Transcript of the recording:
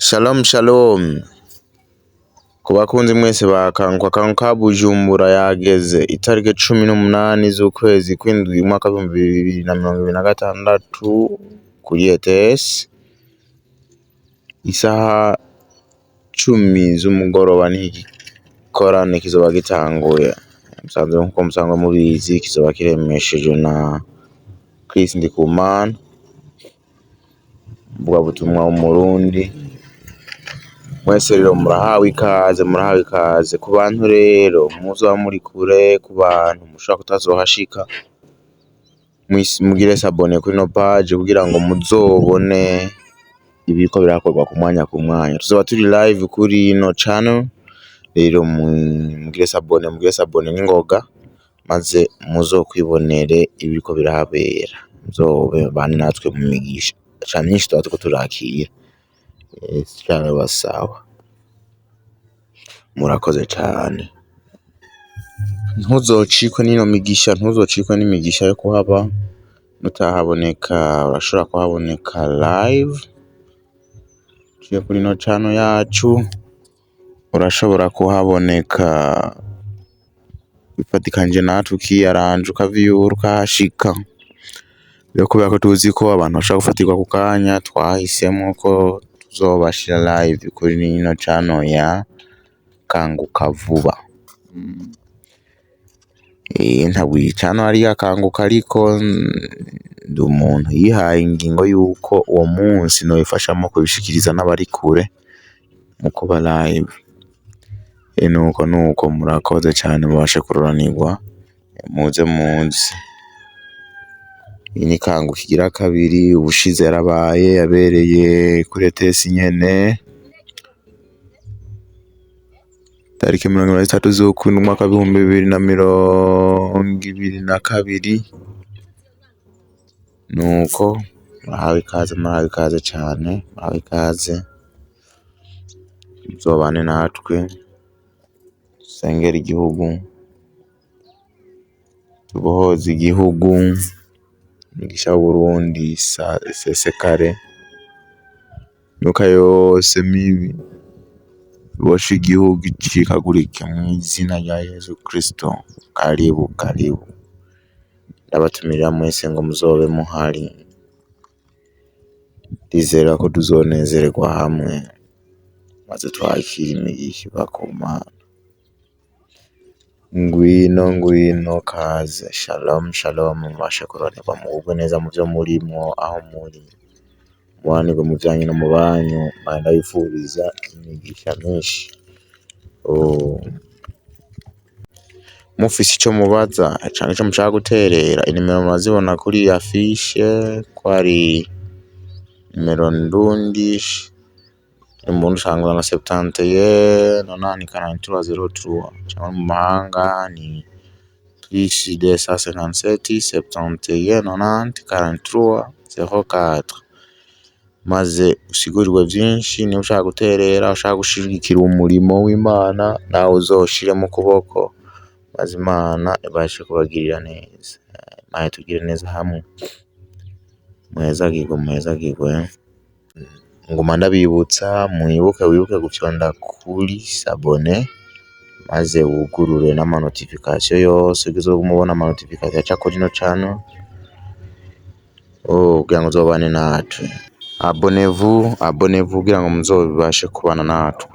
Shalom shalom ku bakunzi mwese Kanguka Bujumbura yageze itariki 18 z'ukwezi kw'indwi umwaka wa 2026 kuri ETS isaha 10 z'umugoroba n'igikorane kizoba gitanguye. Nkuko musanzwe mubizi kizoba kiremeshejwe na Chris Ndikumana, umuvugabutumwa w'umurundi. Mwese rero murahawe ikaze ku bantu rero muzoba muri kure, ku bantu mushobora kutazohashika, mugire sabone kuri no page kugira ngo muzobone ibiko birakorwa ku mwanya. Tuzoba turi live kuri ino channel rero, mugire sabone n'ingoga maze muzokwibonere ibiko birahabera, muzobe bane natwe mu migisha cyane nyinshi tuba turiko turakira. Cyane basawa, murakoze cyane. Ntuzocikwe n'ino migisha, ntuzocikwe n'imigisha yo kuhaba. Mutahaboneka urashobora kuhaboneka live ciye kuri no channel yacu, urashobora kuhaboneka bifatikanje natwe ukiyaranje ukavyura ukahashika. Rero kubera ko tuzi ko abantu bashaka gufatirwa ku kanya, twahisemo ko tuzobashira live kuri ino channel ya Kanguka Vuba. Ntabwo iyi channel ari Kanguka, ariko ndi umuntu yihaye ingingo yuko uwo munsi noyifashamo kubishikiriza n'abari kure mu kuba live. Nuko murakoze cyane, mubashe kuroranirwa, muze. Iyi ni Kanguka igira kabiri, ubushize yarabaye yabereye kuri ETS nyene tariki 23 z'ukwindwi umwaka wa 2022. Nuko murahawe ikaze cyane, murahawe ikaze. Muzobane natwe, dusengera igihugu, tubohoze igihugu, imigisha w'Uburundi isesekare, nuka yose mibi bosha igihugu icikagurike mu izina rya Yesu Kristo. Karibu ndabatumirira mwese ngo muzobe muhari. Ndizera ko tuzonezererwa hamwe maze twakira imigisha iva ku Mana. Ngwino kaze. Shalom mubashe kuroranirwa, mugubwe neza mu byo murimo, aho muri mubanirwe mu byanyu no mu banyu. Ndabifuriza imigisha myinshi. Mufise ico mubaza canke ico mushaka guterera, inimero murazibona kuri afishe ko ari nimero ndundi. Umuntu ushangwa na 71 98 cyangwa mu mahanga ni +257 71 90 43 maze usigurirwe byinshi. Niba ushaka guterera, ushaka gushigikira umurimo w'Imana, nawe uzoshire mu kuboko maze Imana ibashe kubagirira neza. Imana tugire neza hamwe. Muhezagirwe. Nguma ndabibutsa wibuke gufyonda kuri sabone maze wugurure n'ama notification yose uzomubona ama notification aca kuri no channel kugira ngo uzobane natwe. Abonnez-vous kugira ngo muzobashe kubana natwe.